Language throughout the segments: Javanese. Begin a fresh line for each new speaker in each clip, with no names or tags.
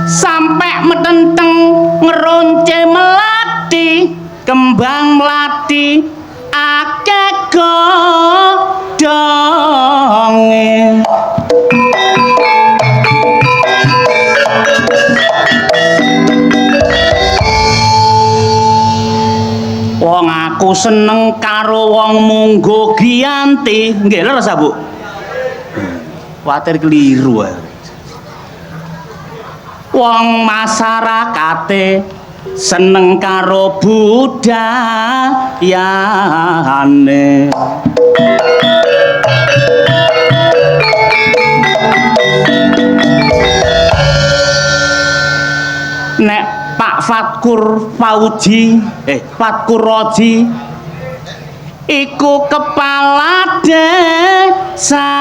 Sampai metenteng ngeronce melati kembang melati akeh godhonge wong aku seneng karo wong munggo giyanti nggih lho Bu kuwatir keliru wong masyarakate seneng karo budayane nek Pak Fatkur Fauji Fatkur Roji iku kepala desane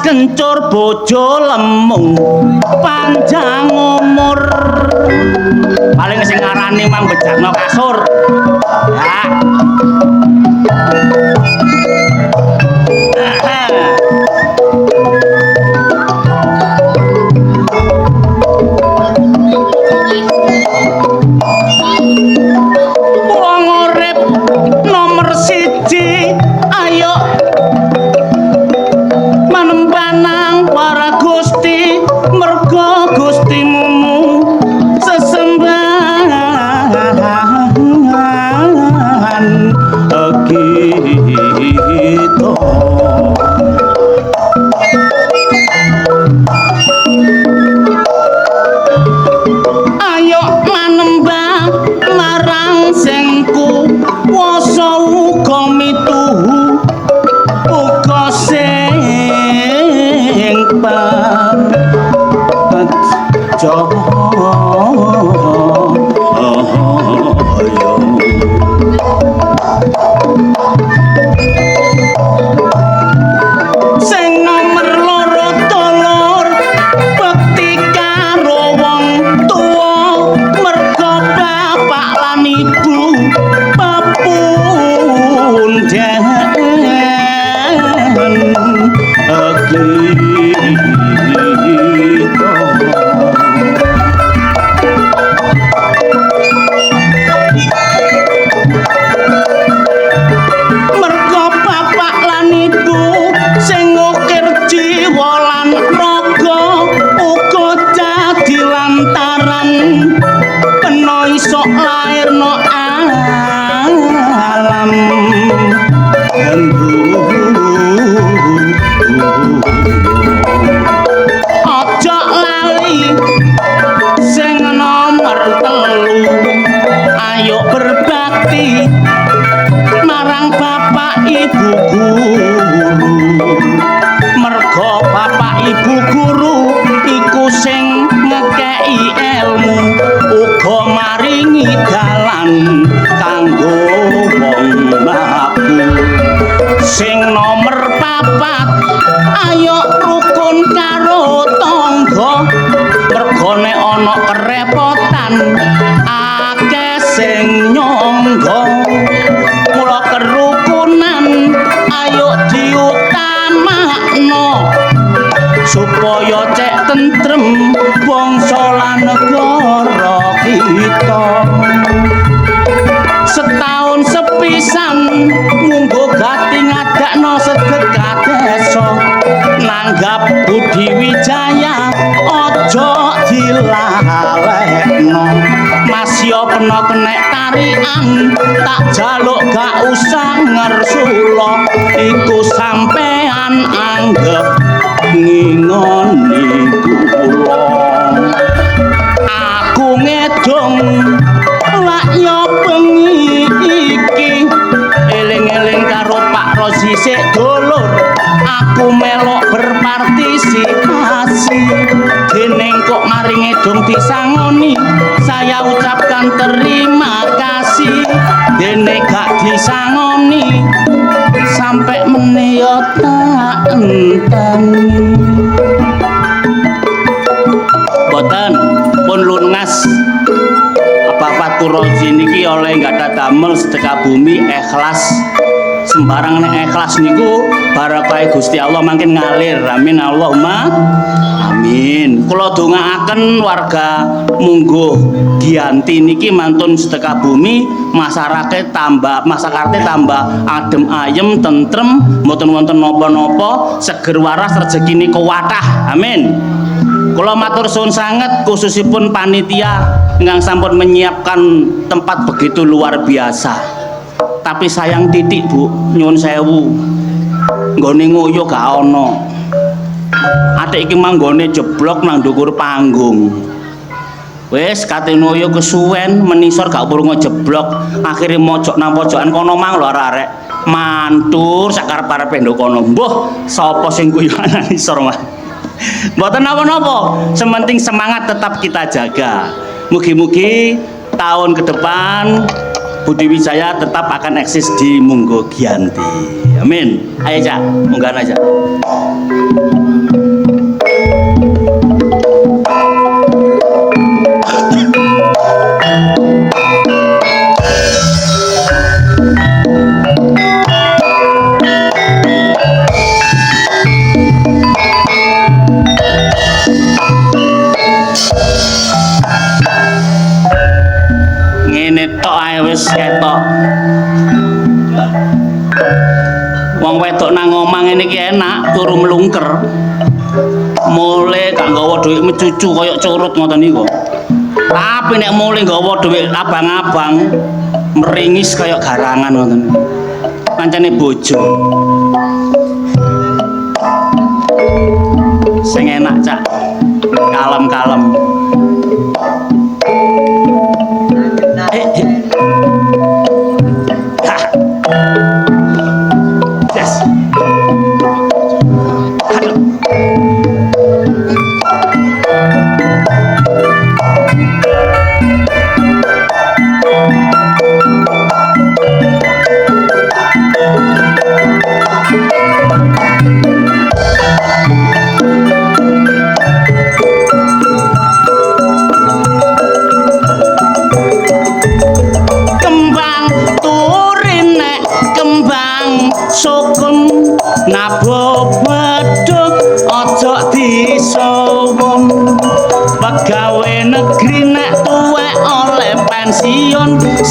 kencur bojo lemu panjang umur paling sing ngarani mang bejagno kasur ya wong urip nomor 1 ayo nang para Gusti merga Gustimu sesembahan kita ayo manembah marang sing kuwasa uga mituhu uga sing sing nomor loro tolor bekti karo wong tuwa merga bapak lan ibu pepundhen merga bapak lan ibu sing ngukir jiwa lan raga uga dadi lantaran kena iso lairno alam aja lali sing nomor 3 ayo berbakti marang bapak ibu guru merga bapak ibu guru iku sing ngekei ilmu uga maringi dalan kanggo wong mlaku sing nomor 4 ayo rukun karo tangga merga nek ana kerepotan akeh sing nyangga mula kerukunan ayo diutamakno supaya cek tentrem bangsa lan negara kita setahun sepisan munggo gati ngadakno sedekah desa nanggap Budi Wijaya aja dilalekno masya pena kenek tarian tak jaluk gak usah ngersula iku sampean anggap ngingoni kula aku ngedong lak yo bengi iki eling-eling karo Pak Rozi sik dulur aku melok berpartisi kasih dening kok maringe dong disangoni saya ucapkan terima kasih dene gak disangoni sampai menyo tak enteni boten pun lunas Bapak Kuroji niki oleh nggak damel sedekah bumi ikhlas sembarang nek ikhlas niku barokah Gusti Allah makin ngalir amin Allahumma amin kula dongaaken warga Mungguh Giyanti niki mantun sedekah bumi masyarakat tambah adem ayem tentrem mboten wonten napa-napa seger waras rezekine kuwatah amin kula matur suwun sanget khususipun panitia ingkang sampun menyiapkan tempat begitu luar biasa tapi sayang titik Bu nyuwun sewu nggone nguyuh gak ana atik iki manggone jeblok nang dhuwur panggung wis kate nguyuh kesuwen menisor gak perlu ngejeblok akhire mojok nang pojokan kono mang lho arek mantur sak karep-karepe nduk kono mbuh sapa sing guyu nang isor mah mboten napa-napa sementing semangat tetap kita jaga mugi-mugi tahun ke depan Budi Wijaya tetap akan eksis di Mungguh Giyanti amin ayo Cak munggahan aja wis ketok wong wedok nang omah ngene iki enak turu mlungker mule gak nggawa dhuwit mecucu kaya curut ngoten niku tapi nek mule nggawa dhuwit abang-abang meringis kaya garangan ngoten pancene bojo sing enak Cak kalem-kalem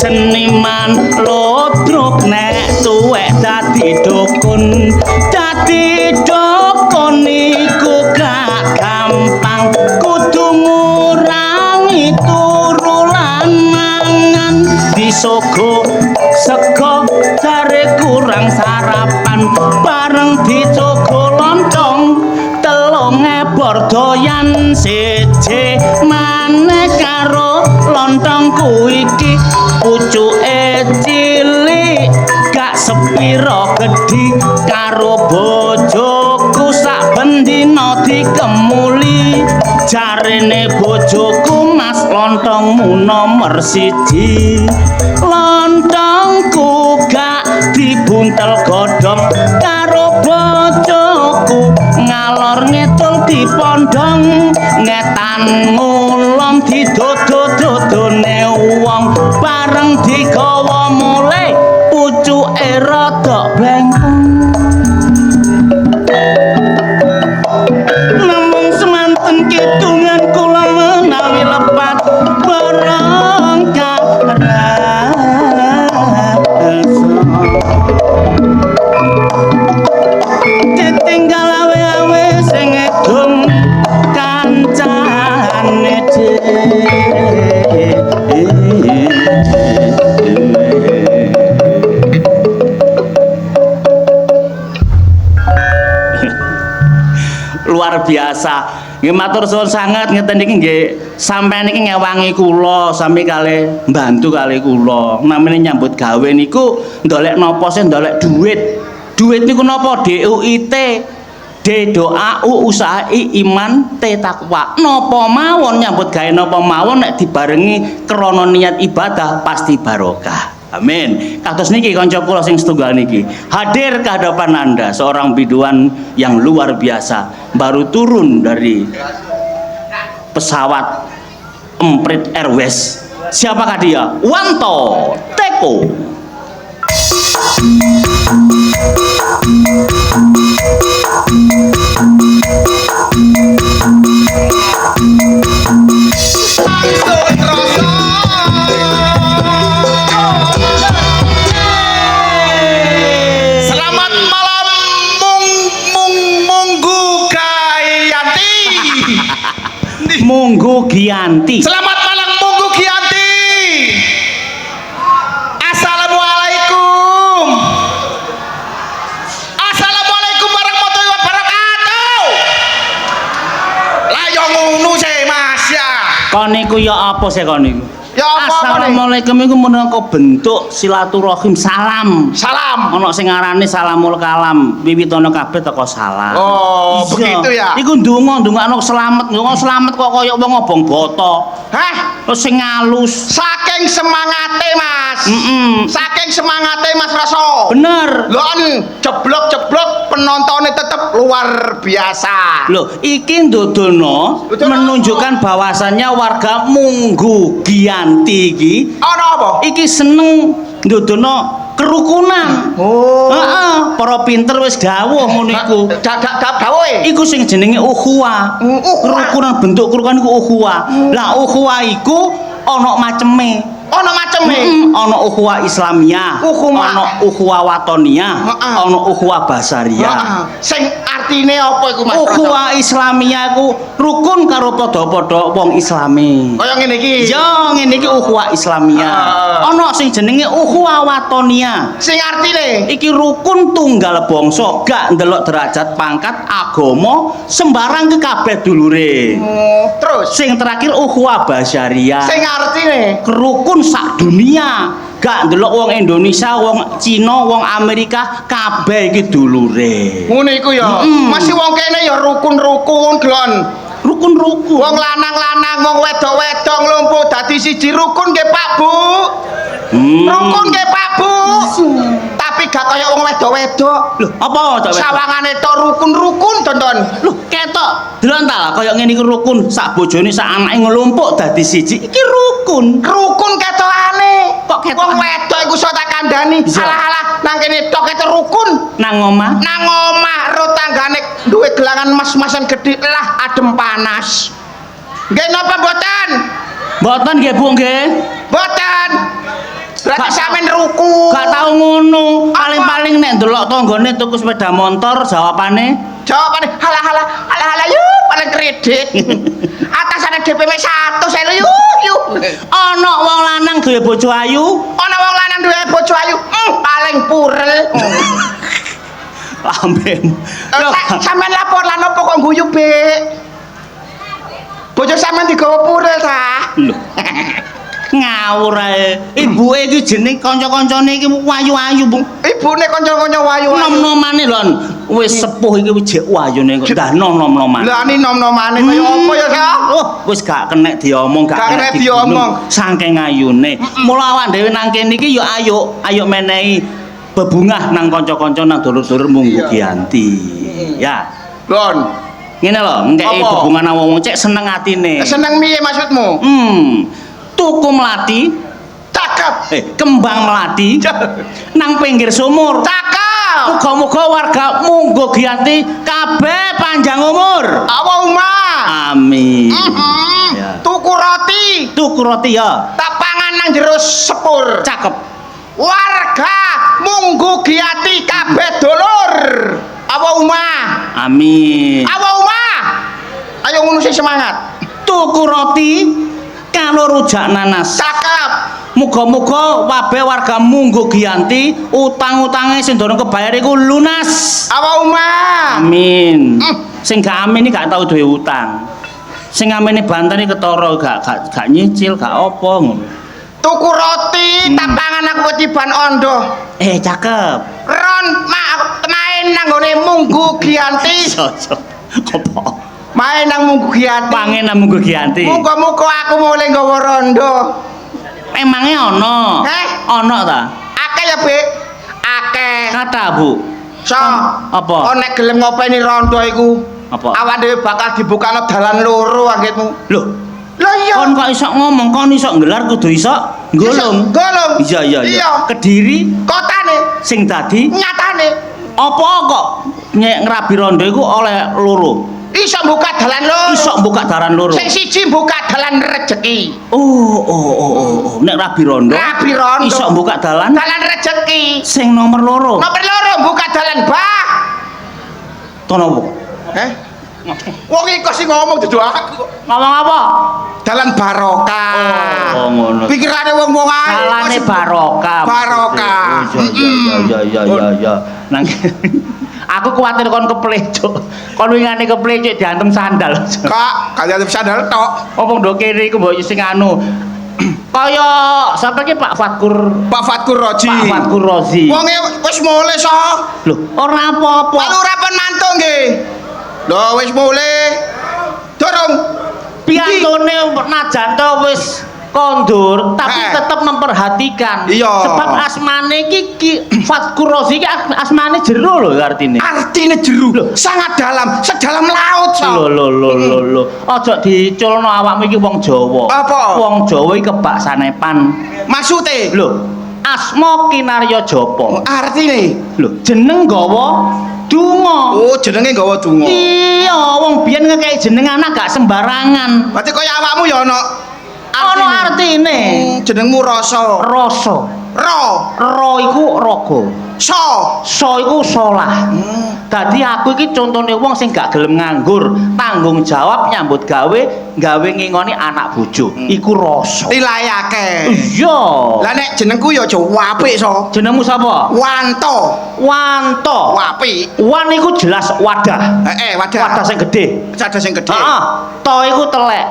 seniman lodruk nek tuwek dadi dukun iku gak gampang kudu ngurangi turu lan mangan disogo sego jare kurang sarapan bareng dicogo lontong telung ebor doyan seje maneh karo lontongku iki pucuke cilik gak sepiro gedhi karo bojoku sak bendina dikemuli jarene bojoku mas lontongmu nomor 1 lontongku gak dibuntel godhong karo bojoku ngalor ngidul dipondhong ngetan ngulon didodo-dodone wong bareng digawa mulai pucuke rada blengkung namung semanten kidungan kula menawi lepat bareng karasa ditinggal awe-awe sing edung kancane luar biasa nggih matur suwun sanget ngeten niki nggih sampeyan niki ngewangi kula sami kalih mbantu kalih kula namine nyambut gawe niku ndolek napa sih ndolek duit niku napa DUIT D doa U usaha I iman T takwa. Napa mawon nyambut gawe napa mawon nek dibarengi krana niat ibadah pasti barokah. Amin. Kados niki kanca kula sing setunggal niki. Hadir ke hadapan Anda seorang biduan yang luar biasa, baru turun dari pesawat Emprit Airways. Siapakah dia? Wanto Teko. Monggo Giyanti.
Selamat malam Monggo Giyanti. Assalamualaikum. Assalamualaikum warahmatullahi wabarakatuh. Lah yo ngono sih Mas ya.
Kon niku ya apa sih kon niku?
Ya apa
Assalamualaikum iku minangka bentuk silaturahim salam.
Salam.
Ana sing ngarani salamul kalam, wiwitana kabeh teko salam.
Oh,
Iya.
begitu ya.
Iku ndonga-ndongakno selamat kok kaya wong ngobong boto.
Hah?
Terus sing ngalus.
Saking semangate Mas. Saking semangate Mas Raso.
Bener.
Lho jeblok-jeblok penontonnya tetap luar biasa.
Loh, iki ndodono menunjukkan bahwasannya warga Monggo Giyanti iki
Ana apa?
iki seneng ndodono kerukunan.
Oh.
Heeh, para pinter wis dawuh ngono iku.
Dawuhe.
Iku sing jenenge ukhuwah. Kerukunan bentuk kerukunan iku ukhuwah. Lah ukhuwah iku ana maceme.
Ana maceme.
Ana ukhuwah Islamiyah, ana ukhuwah Watoniyah, ana ukhuwah Basariyah.
Sing artine apa iku Mas?
Ukhuwah Islamiyah iku rukun karo padha-padha wong Islami.
Kaya ngene iki.
Ya, ngene iki ukhuwah Islamiyah. Ana sing jenenge ukhuwah Watoniyah.
Sing artine
Iki rukun tunggal bangsa, gak ndelok derajat pangkat agama, sembarang ke kabeh dulure.
Terus
Sing terakhir ukhuwah Basariyah.
sing artine
Rukun sak dunia, gak ndelok wong Indonesia, wong Cina, wong Amerika, kabeh iki dulure.
ngono iku ya. Masih wong kene ya rukun-rukun glon.
Rukun-rukun.
Wong lanang-lanang, wong wedok-wedok nglumpuk dadi siji rukun nggih Pak Bu. Rukun nggih Pak Bu. Tapi gak kaya wong wedok-wedok.
Lho, apa cok?
Sawangane tok rukun-rukun tonton.
Lho, ketok delontal kaya ngene iki rukun, sak bojone sak anake nglumpuk dadi siji. Iki rukun.
Rukun ketokane.
Kok ketok?
Wong wedok iku iso tak kandhani.
Iya.
Alah-alah nang kene tok ketok rukun.
Nang omah.
Nang omah ro tanggane duwe gelangan mas-masan gedhe lah adem panas. Nggih napa mboten?
Mboten nggih Bu nggih.
Mboten. Berarti
Gak-
sampean ruku.
Gak tau ngono.
Apa?
Paling-paling nek ndelok tanggane tuku sepeda motor, jawabane
Jawabane halah yuk paling kredit. Atasane DP 1 saya yuk.
ana wong lanang duwe bojo ayu,
Ana wong lanang duwe bojo ayu, paling purel.
lambemu. Lho,
Sampeyan lapor lan opo kok guyu, Bek? Bojo sampeyan digawa purel ta?
lho. Ngawur ae. Ibuke iki jeneng kanca-kancane iki wayu-ayu, Bu.
Ibune kanca-kanca wayu.
Nom-nomane lho wis sepuh iki wis jek wayune kok dah nom-nomane.
Lah ni nom-nomane kaya apa ya, Sa?
Oh, wis gak kenek diomong,
Gak kenek diomong.
Saking ayune. Mula awak dhewe nang kene iki ya ayo menehi bebungah nang kanca-kanca nang dulur-dulur Monggo Giyanti. Ya.
Lon,
Ngene lho, ngekeki
Apa?
bebungan nang wong cek seneng atine.
seneng piye maksudmu?
Tuku melati,
Cakep.
kembang melati nang pinggir sumur.
Cakep.
Muga-muga warga Monggo Giyanti kabeh panjang umur.
Apa umah?
Amin. Ya.
Tuku roti,
Tuku roti ya.
tak pangan nang jero sepur.
Cakep.
Warga Monggo Giyanti kabeh dulur. Apa umah?
Amin.
Apa umah? Ayo ngono sing semangat.
Tuku roti karo rujak nanas.
Cakep.
Muga-muga kabeh warga Monggo Giyanti utang-utange sing durung kebayar iku lunas.
Apa umah?
Amin. Sing gak amin iki gak tau duwe utang. Sing amene bantene ketara gak nyicil, gak apa ngono.
Tuku roti, tak pangan aku ketiban ondo.
Cakep.
Ron, mak aku mae main nang ngone Munggu Giyanti.
Apa?
Main nang Munggu Giyanti.
Pangen nang Munggu Giyanti.
Muga-muga aku mulai nggawa rondo.
Emangnya ono?
Heh?
Ono ta?
Akeh ya, Bek. Akeh.
Kata Bu.
So,
Apa?
Oh nek gelem ngopeni rondo iku.
Apa?
Awak dhewe bakal dibukakno dalan loro anggitmu.
Loh,
Lho iya.
kon kok iso ngomong, kon iso nggelar kudu iso nggolong.
Golong.
Iya iya iya.
Iya.
Kediri
Kotane,
sing dadi
nyatane
apa kok nyek ngrabi rondo iku oleh loro.
iso buka dalan loro.
Iso buka daran loro.
Sing siji buka dalan rejeki.
Oh. Nek rabi rondo.
Rabi rondo.
Iso buka dalan.
Dalan rejeki.
Sing nomor loro.
Nomor loro buka dalan bah.
Tono Bu.
Wong iki sing ngomong dudu aku.
Ngomong apa?
Dalan barokah.
Oh, ngono.
Pikirane wong-wong ae.
Salane barokah.
Barokah.
Iya. Nang aku kuwatir kon keplecuk. Kon wingane keplecuk diantem sandal.
Kak, kalian sandal tok.
Apa ndok kene iku mbok sing anu. Kaya sapa ki Pak Fatkur.
Pak Fatkur Roji.
Pak Fatkur Rozi.
Wonge wis mulai so.
Lho, ora apa-apa.
Palurapan mantu nggih. Lho wis mulai. Dorong.
Piantone najan to wis kondur tapi tetap memperhatikan.
Iya.
Sebab asmane iki Fatkur Rozi iki asmane jero lho artine.
Artine jero. Sangat dalam, sedalam laut so.
Lho. Aja diculno awakmu iki wong Jawa.
Apa?
Wong Jawa iki kebak sanepan.
Maksude
Lho, asma kinarya japa.
artine.
Lho, jeneng gawa donga.
Oh, jenenge nggawa donga.
Iya, wong biyen ngekeki jeneng anak gak sembarangan.
Berarti kaya awakmu ya ana
Ono artine.
Jenengmu Rasa.
Rasa. Ro iku raga. So iku salah. Dadi aku iki contone wong sing gak gelem nganggur, tanggung jawab nyambut gawe ngingoni anak bojo. Iku rasa.
Dilayake.
Iya.
Lah nek jenengku ya aja apik so.
Jenengmu sapa?
Wanto. Apik.
Wan iku jelas wadah.
Wadah.
Wadah sing gedhe.
Wadah sing gedhe.
Heeh. To iku telek.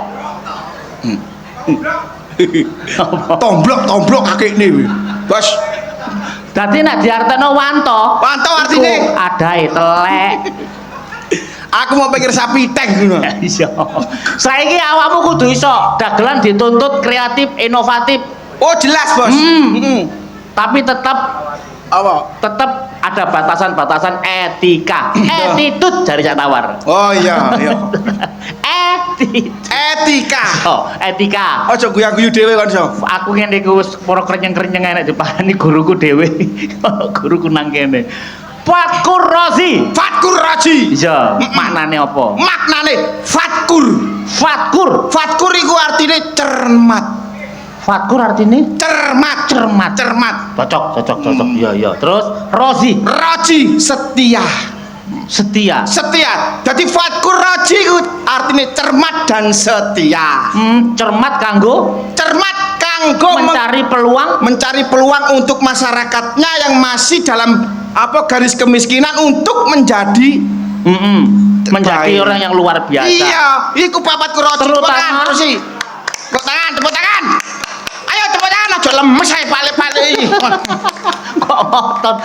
Tomblok kakekne. Bos.
Dadi nek diartekno wanto.
Wanto artine
adahe telek.
aku mau pikir sapi teh ngono.
Iya. Saiki awakmu kudu iso dagelan dituntut kreatif, inovatif.
Oh, jelas, Bos.
Tapi tetap ada batasan-batasan etika. Attitude jari Cak Tawar.
Oh iya.
Etika. Etika.
Aja guyu-guyu dhewe kon so.
Aku ngene iku wis para krenyeng-krenyeng enek diparani guruku dhewe. Guruku nang kene. Fatkur Rozi. Iya, maknane apa?
Maknane Fatkur iku artine cermat.
Fatkur artine
cermat.
Cocok. Iya. Terus Rozi
setia. Jadi Fatkur Roji iku artine cermat dan setia.
Cermat kanggo
mencari peluang untuk masyarakatnya yang masih dalam garis kemiskinan untuk menjadi
orang yang luar biasa.
Iya, iku Pak Fatkur Roji. Tepuk tangan. Ayo tepuk tangan aja lemes ae pale-pale iki.
Kok ngotot.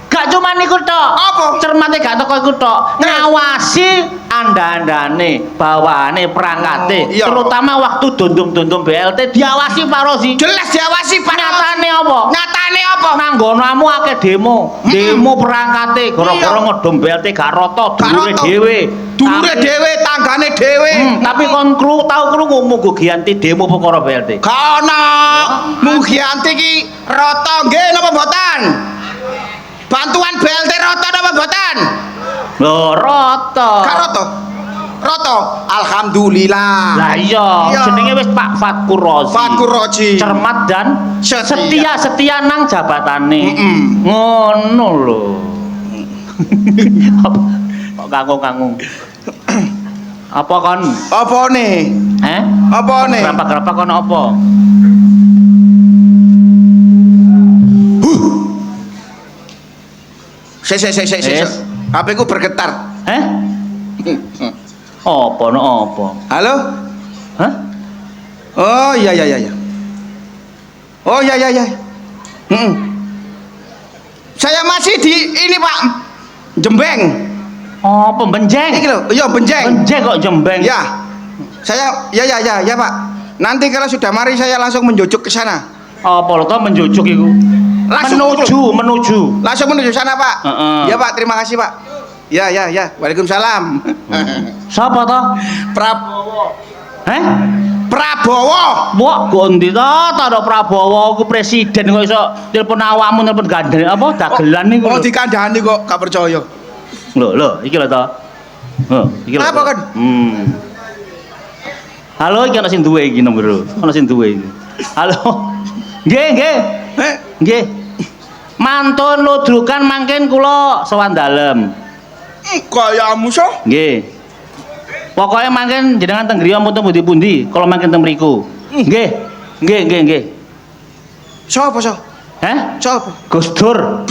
Gak cuma niku tok.
Apa?
Cermate gak teko iku tok. Ngawasi anda-andane, bawaane, perangkate. Terutama waktu dundum-dundum BLT diawasi Pak Rozi.
Jelas diawasi Pak.
Nyatane apa? Nang nggonamu akeh demo perangkate gara-gara ngedum BLT gak rata dulure dhewe. Tanggane dhewe. Tapi kon tau krungu Munggu Giyanti demo perkara BLT.
Gak ono. Munggu Giyanti ki rata nggih napa mboten? Bantuan BLT rata napa mboten?
Lho, rata.
Gak rata. Alhamdulillah.
Lah iya, jenenge wis Pak Fatkur Rozi. Cermat dan setia nang jabatane. Ngono lho. Kok kanggung. Apa kon?
Apane? Apane?
Gerapa-gerapa kon apa?
Sik. HP ku bergetar.
Apa?
Halo?
Hah?
Oh iya. Oh iya. Saya masih di ini Pak. Jembeng.
Oh, pembenjeng.
Iki lho, iya benjeng.
Benjeng kok jembeng.
Ya. Saya ya Pak. Nanti kalau sudah mari saya langsung menjujuk ke sana.
Apa lho to menjujuk iku? Menuju.
Langsung menuju sana, Pak.
Heeh.
Ya, Pak, terima kasih, Pak. Ya. Waalaikumsalam.
Sapa to?
Prabowo.
Heh?
Prabowo.
Wah, kok endi to? Tandha Prabowo ku presiden kok iso telepon awakmu telepon gandeng apa dagelan niku.
Oh, dikandhani kok gak percaya.
Lho, iki lho to. Iki lho.
Apa, Kon?
Halo, iki ana sing duwe iki nomor. Ana sing duwe iki. Halo. Nggih. Nggih. Mantun ludrukan mangken kula sowan dalem.
Kayamu so?
Nggih. Pokoke mangken jenengan teng griya mutung pundi-pundi, kula mangken teng mriku. Nggih.
Sopo so?
Heh?
Sopo?
Gus Dur.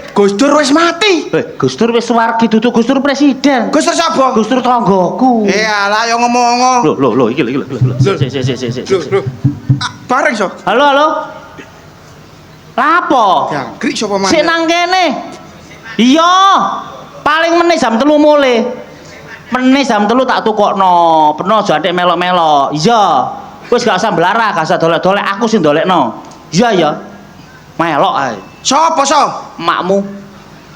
Gus Dur wis mati.
Gus Dur wis suwargi dudu Gus Dur presiden.
Gus Dur sapa?
Gus Dur tanggoku.
Alah yo ngomong.
Lho, iki lho. Sik.
Bareng so.
Halo. Lapo?
Jangkrik sapa maneh?
Sik nang kene. Iya. Paling meneh jam 3 mulai. Meneh jam 3 tak tukokno. Peno aja atik melok-melok. Iya. Wis gak usah mblarah, gak usah dolek-dolek, aku sing dolekno. Iya ya. Melok ae.
Sopo so?
Makmu.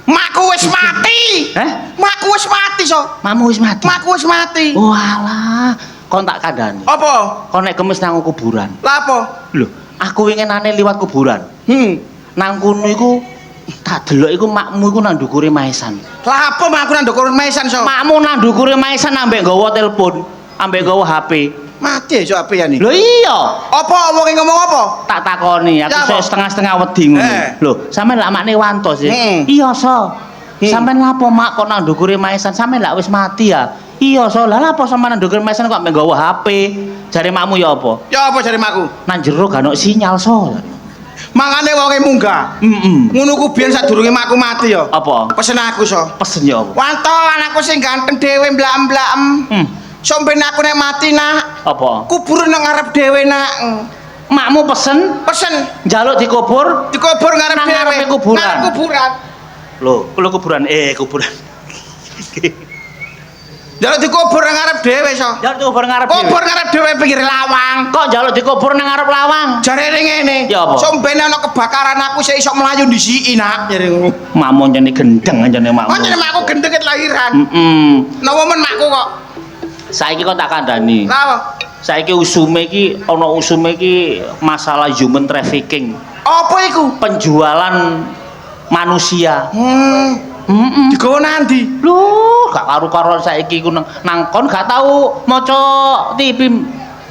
Makku wis mati. Makku wis mati so.
Makmu wis mati.
Makku wis mati.
Walah, kon tak kandhani.
Apa?
Kon nek kemis nang kuburan.
Lah apa?
Lho, aku winginane liwat kuburan. Nang kono iku tak delok iku makmu iku nang ndukure maesan.
Lah apa makku nang ndukure maesan so?
Makmu nang ndukure maesan ambek nggawa telepon, ambek nggawa HP.
Mati so HP ya nih.
Lho iya.
Apa wong ngomong apa?
Tak takoni, aku sik setengah-setengah wedi ngono. Lho, sampean lak makne wanto sih. Iya so. Sampean lapo mak kok nang ndukure maesan, sampean lak wis mati ya. Iya so, lah apa sampean nang ndukure maesan kok ambek nggawa HP? Jare makmu ya apa?
Ya apa jare makku?
Nang jero gak ono sinyal so.
Mangane wonge munggah. Ngono ku biyen sadurunge makku mati ya.
Apa?
Pesen aku so.
Pesen ya apa?
Wanto anakku sing ganteng dhewe mblaem-mblaem. Sampe aku nek mati nak.
Apa?
Kubur nang ngarep dhewe nak.
Makmu pesen njaluk dikubur
ngarep dhewe.
Ngarepe kuburan.
Nang kuburan.
Lho, kuburan. Kuburan.
Njaluk dikubur nang ngarep dhewe so.
Njaluk dikubur ngarep dhewe.
Kubur ngarep dhewe pinggir lawang.
Kok njaluk dikubur nang ngarep lawang?
Jarene ngene.
Ya apa?
Sombene ana kebakaran aku sik iso mlayu ndisiki nak. Jare ngono.
Makmu jane gendeng anjane makmu.
Oh jane makku gendeng ket lahiran. Napa men makku kok?
Saiki kok tak kandhani.
Napa?
Saiki usume iki ana usume iki masalah human trafficking.
Apa iku?
Penjualan manusia.
Digawa nandi?
Lho, gak karo-karo saiki iku nang kon gak tau maca TV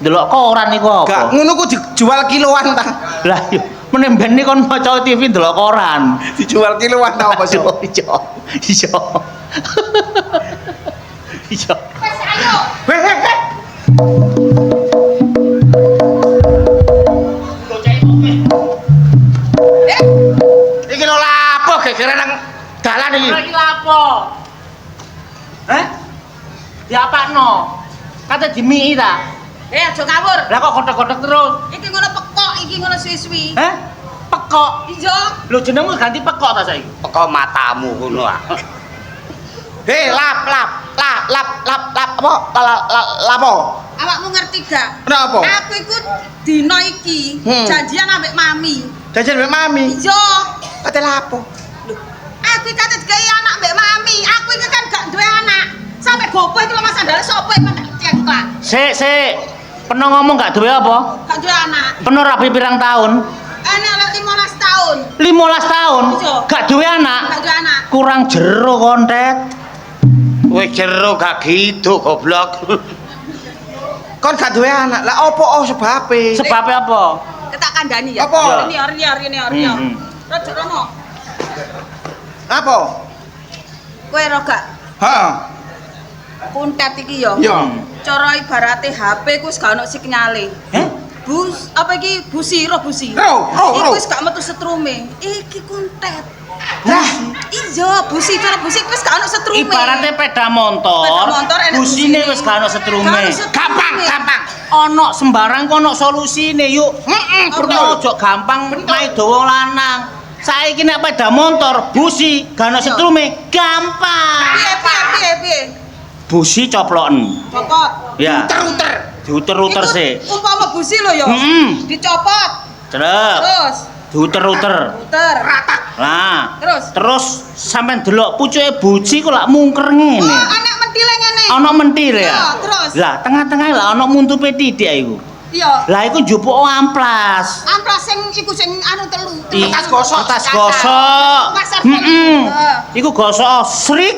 ndelok koran iku apa?
Gak, ngono ku dijual kiloan ta.
Lah yo meneh ben kon maca TV ndelok koran.
Dijual kiloan ta apa sih?
Iya. Iya.
Wes ayo. Heh. Iki lho lapo gegere nang dalan iki.
Iki lapo? Diapakno? Kate dimiki ta?
Aja ngawur.
Lah kok kodhok-kodhok terus?
Iki ngono pekok, iki ngono suwi-suwi.
Pekok.
Iya.
Lho jenengmu ganti pekok ta saiki?
Pekok matamu ngono ah. Lap apa? Lapo?
Awakmu ngerti gak?
Kenapa?
Aku iku dina iki janjian ambek mami.
Jajan mbek mami.
Iya.
Kate lapo?
Lho, aku iki kate digawe anak mbek mami. Aku iki kan gak duwe anak. Sampai gopoh iki Mas Andale sapa iki ceklan.
Sik. Peno ngomong gak duwe apa?
Gak duwe anak.
Peno rapi pirang tahun?
Enek 15 tahun.
15 tahun?
Iya.
Gak duwe anak?
Gak duwe anak.
Kurang jero kontet.
Wis jero gak gitu goblok. Kon gak duwe anak. Lah opo sebabe?
Sebabe apa?
Ketak kandhani ya.
Apa?
Ini. Rojo rono.
Apa?
Kowe ro gak?
Heeh.
Kuntet iki ya.
Iya.
Cara ibarate HP ku wis gak ono sinyale. Bus, apa iki busi.
Ro.
Iku wis gak metu setrume. Iki kuntet.
Lah,
iya, busi cara busi wis gak ono setrume.
Ibaratnya peda motor.
Enak
Busine wis gak ono setrume.
gampang.
Ono sembarang kono solusine yuk. Perlu ojo gampang mai dawa lanang. Saiki nek sepeda motor, busi, gak ono setrume, gampang.
Piye?
Busi coploken.
Copot.
Ya.
Uter-uter.
Diuter-uter
Iku
sih.
Umpama busi lho ya. Dicopot.
Cerep.
Terus
Diuter-uter.
muter.
Lah.
Terus
sampean delok pucuke buci kok lak mungker ngene.
Oh, anak mentile ngene.
Ana mentir
Iya,
ya.
terus.
Lah, tengah-tengah lah ana muntupe titik iku.
Iya.
Lah iku njupuk amplas.
Amplas sing iku sing anu telu.
Kertas gosok.
Kertas gosok.
Pasar
Heeh.
Heeh.
Iku gosok srik.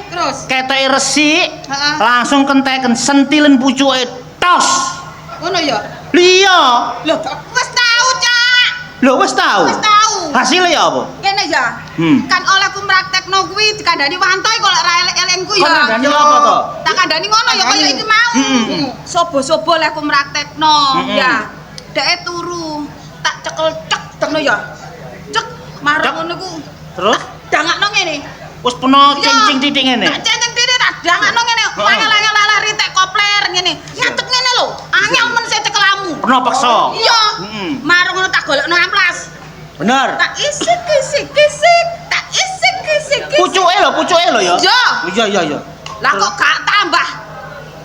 Terus
Ketoke resik.
Heeh.
Langsung kenteken sentilen pucuke tos.
ngono ya.
Liya.
Loh, wis tahu, Cak.
Lho wis tahu.
Wis tahu.
Hasilnya ya apa?
Kene ya. Kan oleh ku praktekno kuwi dikandani wantoi kok lek ra elek-elekku ya.
Kok kandhani apa to?
Tak kandhani ngono ya kaya iki mau. Sobo-sobo lek ku praktekno ya. Deke turu tak cekel cek ngono ya. Cek marang ngono ku.
Terus
Dangakno ngene.
wis peno cincing titik ngene.
Tak cincing titik tak dangakno ngene. Angel-angel ritek kopler ngene. Ngadeg ngene lho. Angel men saya cekelamu.
Peno paksa.
Iya. Marang ngono tak golekno amplas.
Bener.
Tak isik-isik. Tak isik-isik.
Pucuke lho ya.
Iya.
Iya.
Lah kok gak tambah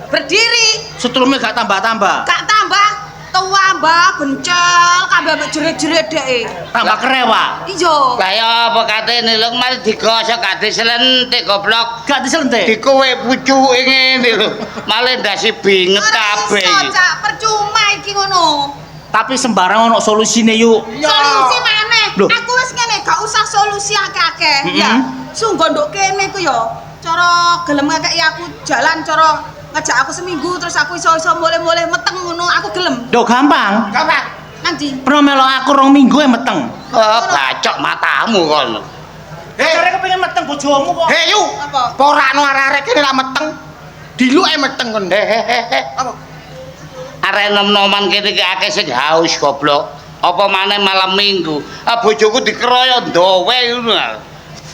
berdiri,
Setrume gak tambah-tambah.
gak tambah tua bencel, kabeh mek jerit-jerit dheke.
Tambah kerewak.
Iya.
Lah ya apa katene lho malah digosok gak diselentik goblok.
Gak diselentik.
Dikowe pucuke ngene lho. Malah ndasi binget kabeh.
Ora iso, Cak, percuma iki ngono.
Tapi sembarang ono solusine yuk.
Solusi maneh.
Loh.
Aku wis ngene, gak usah solusi akeh-akeh. Ya, sungguh nduk kene ku ya. Cara gelem ngekeki aku jalan cara ngajak aku seminggu terus aku iso-iso mulai-mulai meteng ngono, aku gelem.
Duh gampang.
Gampang.
Nanti.
Pernah melok aku 2 minggu meteng.
Oh, bacok matamu kon.
Kare kepengin meteng bojomu kok.
Hei yu.
Apa?
Porakno arek-arek kene lak meteng. Diluke meteng kon. Apa?
Arek nom-noman kene iki akeh sing haus goblok. Apa maneh malam minggu. Ah bojoku dikeroyo ndowe ngono.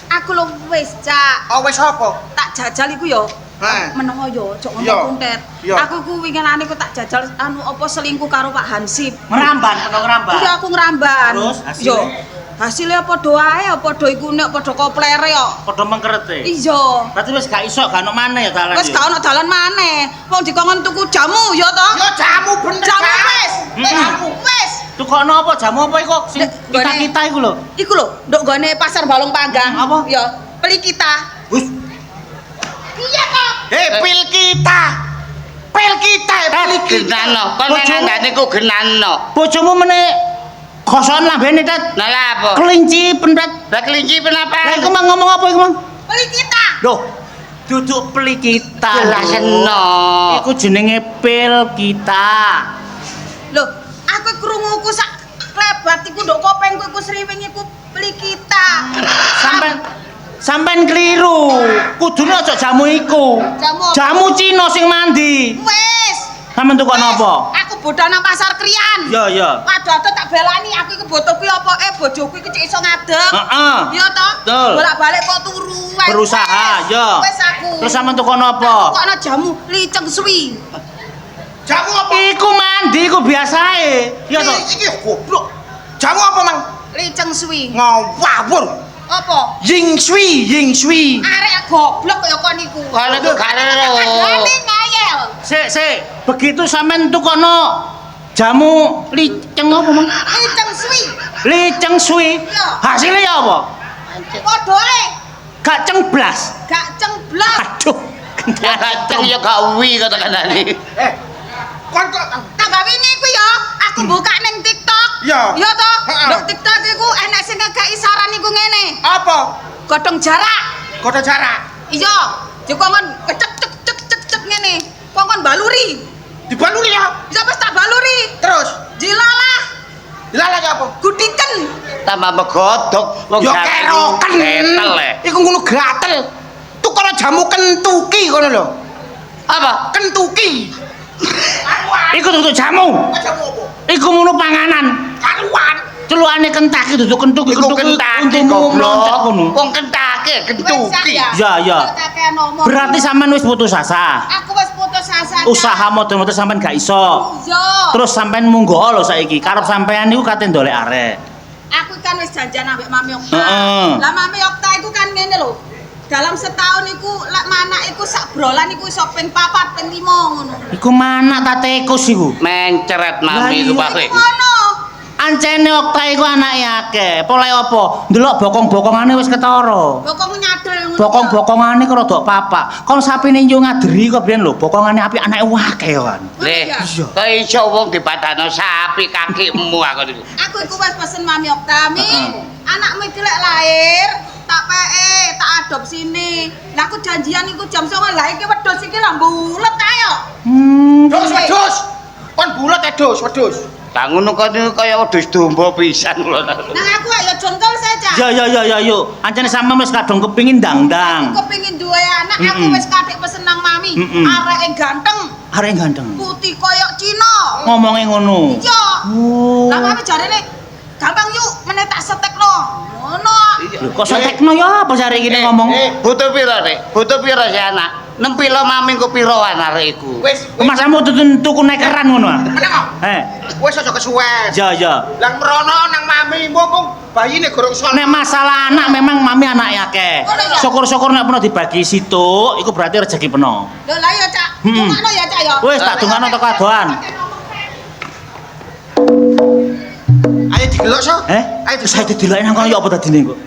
Aku lho wis, Cak.
Oh wis apa?
Tak jajal iku ya.
Heh.
Menengo yo, cok
Iya.
ngomong kuntet.
Iya.
Aku ku winginane ku tak jajal anu apa selingkuh karo Pak Hansip.
Ngeramban, pernah ngeramban.
Iya aku ngeramban.
Terus, hasilnya?
Yo. Hasilnya padha ae, padha iku nek padha koplere kok.
Padha mengkerete.
Iya.
Berarti wis gak iso gak ono maneh ya dalan.
Wis gak ono dalan maneh. Wong dikongkon tuku jamu ya to?
Yo jamu bener.
Jamu
Cak.
wis. Jamu wis.
Tukokno apa jamu apa iku sing
Nek, gone-
kita iku lho.
Iku lho, nduk gone pasar Balong Panggang.
Apa?
Ya, beli kita.
Wis
Iya toh?
Pil kita. Pil kita.
Genano, kon ngandane ku genano.
bojomu meneh gosokan lambene tet.
Nah lah apa?
Kelinci pendet.
Lah kelinci kenapa?
Lah iku mang ngomong apa iku mang?
Beli kita.
Loh, duduk peli kita.
Jelas
lho.
eno.
Iku jenenge pil kita.
Loh, aku krunguku sak klebat iku nduk kopengku iku sriwing iku beli kita.
Sampean keliru. Kudune aja jamu iku.
Jamu apa?
Jamu Cina sing mandi.
Wis.
Sampean tukok napa?
Aku bodho nang pasar Krian.
Ya.
Waduh tak belani aku iki boto kuwi apa bojoku iki cek iso ngadeg.
Heeh.
Iya toh?
Betul.
Bolak-balik kok turu. Wes,
Berusaha,
wes.
ya.
Wes aku.
Terus sampean tukok napa?
Kok ana jamu liceng suwi.
Jamu apa?
Iku mandi iku biasae. Ya toh.
Iki goblok. Jamu apa, Mang?
Liceng suwi.
Ngawur.
Apa?
Ying sui.
Arek goblok kaya kon iku.
Kon iku gak ero.
Kadane ngayel.
Sik. Begitu sampean tukokno jamu liceng apa, Mang?
Liceng suwi.
Liceng suwi.
Iya.
Hasilnya ya apa?
Padha ae.
Gak cengblas.
Gak cengblak.
Aduh.
Ya gaceng ya gak wi kata kandane.
Kon kok
Tambah wingi ku ya, aku buka ning TikTok.
Iya.
Iya toh?
Heeh.
Nduk TikTok iku enek sing ngekeki saran iku ngene.
apa?
Godhong jarak.
Kode jarak.
Iya, dikongkon cek ngene. Kongkon baluri.
Dibaluri ya.
Bisa pas tak baluri.
Terus
Dilalah,
dilalak apa?
gudiken.
Tambah megodok wong
Yo
gatel
keroken.
gatel.
Iku ngono gatel. Tukono jamu kentuki kono lho.
Apa?
Kentuki.
Iku duduk jamu.
Jamu apa?
Iku ngono panganan.
Karuan.
Celukane kentak duduk kentuk
Iku kentake
untukmu
goblok.
loncat ngono.
Wong kentake kentuki.
Ya.
Kakek nomor.
Berarti sampean wis putus asa.
aku wis putus ngrasake.
Usaha motor-motor sampean gak iso.
Iya.
Terus sampean munggo lho saiki. Karep sampean niku kate ndolek arek.
Aku kan wis janjian ambek Mami Okta.
Heeh.
Lah Mami Okta iku kan ngene lho. Dalam setahun iku lek manak iku sak brolan iku iso ping 4, ping 5 ngono.
Iku manak ta tekus iku.
Mencret mami iku
Lah,
Pak.
Iku ngono.
Ancene Okta iku anake akeh. Pole apa? Ndelok bokong-bokongane wis ketara.
Bokong nyadel ngono.
Bokong-bokongane kok rada papak. Kon sapine yo ngaderi kok biyen lho, bokongane apik anake akeh kan.
Leh,
Iya.
kok iso wong dipadano sapi kakimu aku niku.
Aku iku wis pesen Mami Okta, Mi. Anakmu iki lek lahir tak peke, tak adopsine. Lah aku janjian iku jam 09.00 lah iki wedhus iki lah bulet ayo.
Wedhus. Kon bulet wedhus.
Lah ngono kok niku kaya wedhus domba pisan kula.
Nang aku ayo jongkol saja.
Ya yuk. Ancene sampean wis kadung kepingin ndang-ndang.
Aku kepengin duwe anak, aku wis kadek pesen nang Mami. Areke ganteng,
Arek ganteng.
putih koyo Cina.
Ngomongnya ngono.
Iya.
Oh.
Lah Mami jarene gampang yuk meneh tak setekno. Ngono.
Lho, kok setekno ya apa sare iki ngomong?
Butuh pira, Rek? Butuh pira si anak? Nempilo mami ku piroan arek iku.
Wis
Masamu tuku nekeran ngono ah.
meneng. Wis aja kesuwen.
Ya.
Lah merono nang mami mumpung bayine gorong sono.
Nek masalah anak memang mami anake akeh. Syukur-syukur nek peno dibagi situ, iku berarti rezeki peno.
Lho lah ya Cak, dungakno ya Cak ya.
Wis tak dungakno teko adohan.
Ayo digelok so.
Ayo saya didelok nang kono ya apa dadine kok.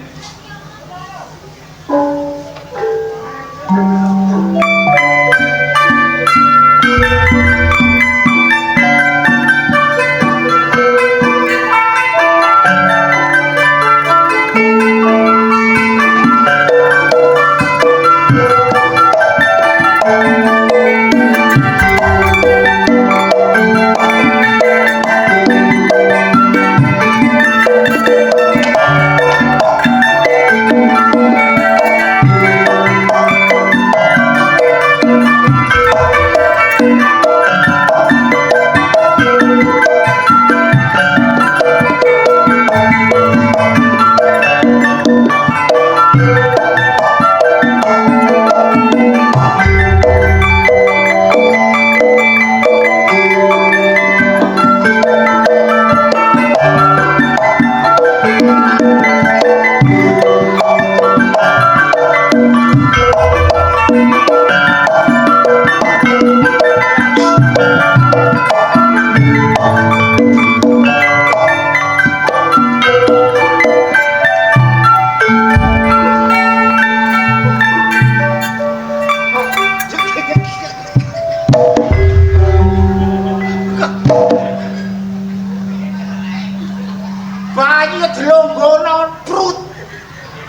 Bayi delonggono prut.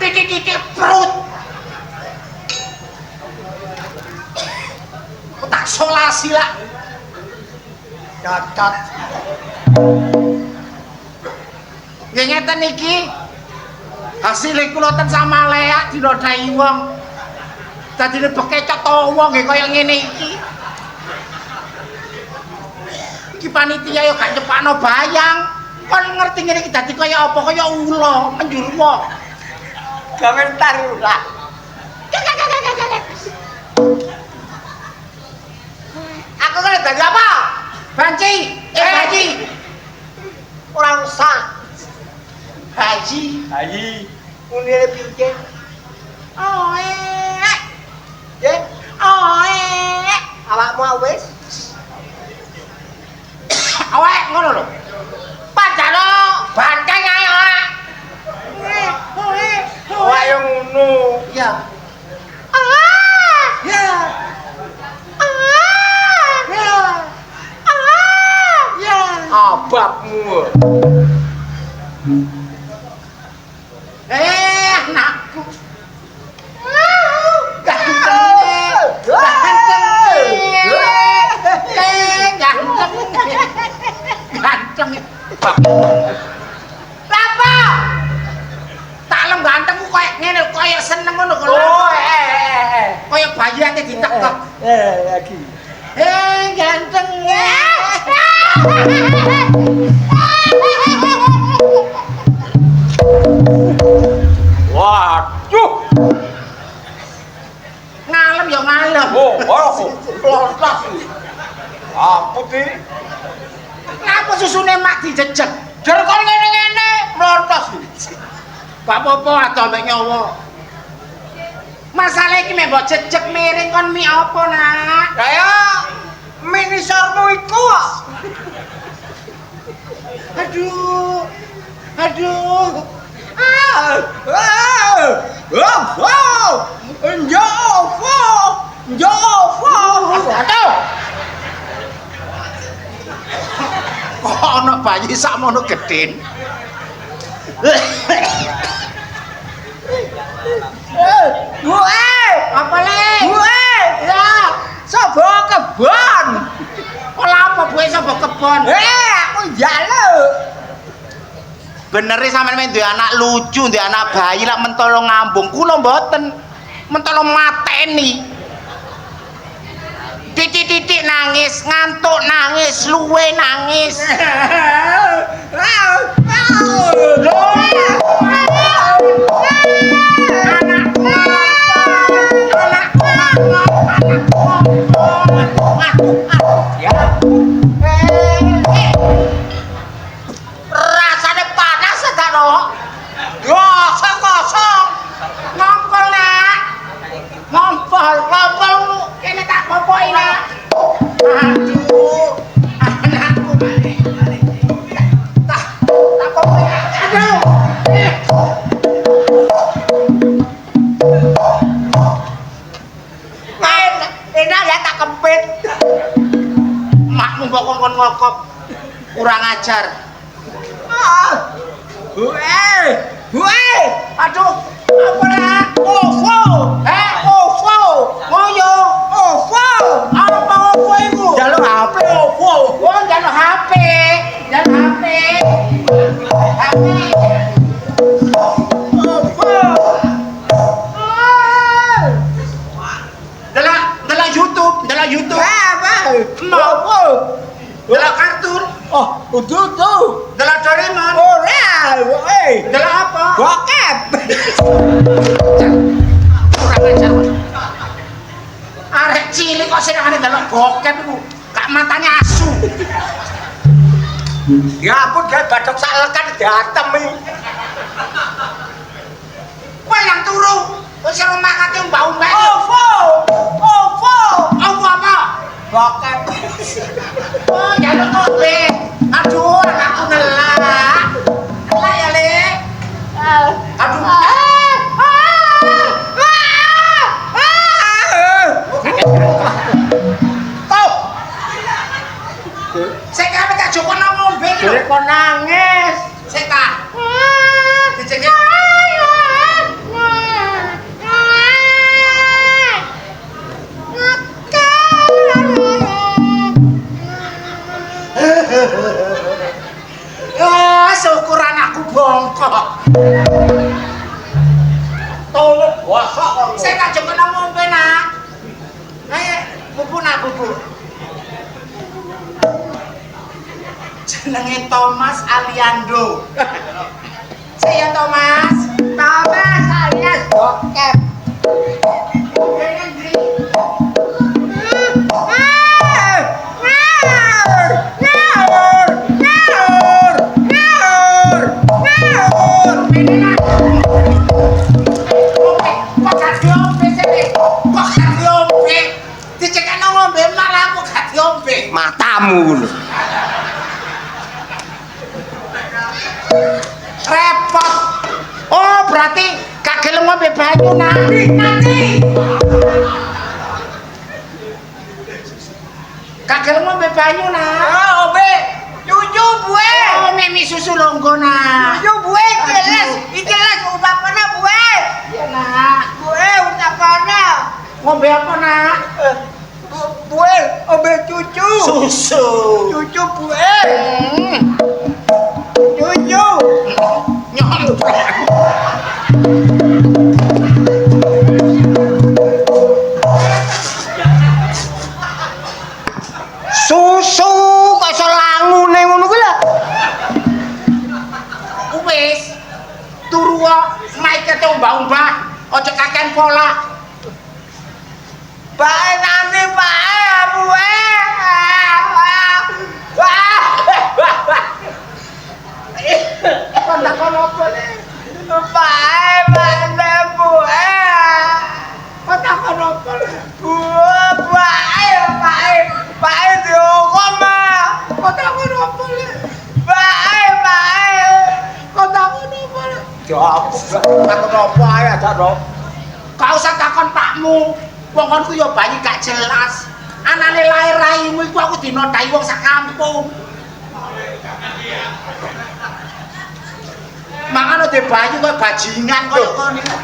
Titik-titik prut. Tak solasi lah. Dadat. Ya ngeten iki. Hasil kula ten sama leak dinodai wong. Dadine bekecot to wong nggih kaya ngene iki. Iki panitia yo gak nyepakno bayang. Kon ngerti ngene iki dadi kaya apa kaya ula menjurwo. Gawe entar lah. Aku kan dadi apa? Banci, Haji. Ora usah. Haji. Unire piye? Oh, ya. Awakmu wis. Awak ngono lho. Padahal banteng ae ora. Awak yo ngono. Ya. Ababmu. Anakku. Ganteng. Lapa? Taklem gantengku koyo ngene, koyo seneng ngono kok. Koyo bayi ate ditekek. Lagi. Ganteng. Waduh. Ngalem ya
ngalem.
Oh, lontas. Apa iki?
Ngapa susune mak dijejeg?
Jar kon ngene-ngene lontas.
Gak apa-apa ado mek nyawa. Masalah iki mek mbok jejeg miring kon mi apa, Nak?
Kaya minisormu iku kok.
Aduh. Aduh.
Aduh. Kok ana bayi sakmono gedhen.
Apa le?
Ya, sapa kebon?
Ola apa buwe sapa kebon?
Aku njaluk. Benere sampean men duwe anak lucu, duwe anak bayi lak mentolo ngambung. Kula mboten. Mentolo mateni. Titik-titik nangis, ngantuk nangis, luwe nangis. Rasane panas ta, Nok? Kosong-kosong.
Ngompol, Nak. Ngompol kene tak popoki, Nak. Aduh. Anakku balik. Tak popoki. Aduh.
Enak ya tak kempit. Makmu mbok kon ngokop. Kurang ajar.
Aduh. Apa lah? OVO. OVO. Ngoyo. OVO. Apa OVO iku?
Jaluk HP opo?
Oh, jalur HP. Jalur HP. HP. OVO.
Delok YouTube, delok YouTube.
Apa?
Delok kartun,
Oh, tuh.
delok Doraemon.
Delok apa?
Bokep.
Kurang ajar. Arek cilik kok senengane delok bokep iku. Kak matanya asu.
Ya ampun, dia badok sak lekan diatem iki.
Kowe yang turu. Wis rumah kate mbak-mbak.
OVO.
Apa apa?
Bokep.
Oh, jalur ngombe. Aduh, anakku ngelak. Ngelak ya, Le. Aduh.
Kok
Sik kae tak joko nang ngombe iki lho.
jare kok nangis?
Sik ta. Dicekek. Ya, syukur anakku bongkok.
Tolong bosok.
Saya tak jemput nang ngombe, Nak. Ayo, bubu nak bubu. Jenenge Thomas Aliando. Saya Thomas.
Thomas alias bokep. Matamu ngono.
Repot. Oh, berarti gak gelem ngombe banyu nanti. Gak gelem ngombe banyu
Ombe cucu buwe.
Oh, mimi susu longgo
Cucu buwe jelas utapana buwe.
Iya, Nak.
Buwe utapana.
Ngombe apa, Nak?
Buwe ombe cucu.
Susu.
Cucu buwe. Cucu.
Nyomprot.
Susu kok iso langune ngono kuwi lho.
Wis turu maike te umbah-umbah, aja kakean pola.
Takon apa ae Daro? Kau usah takon pakmu. Wong kon ku yo bayi gak jelas. Anane lair raimu iku aku dinodai wong sak kampung. Mangane de bayi kok bajingan koyo kon iki.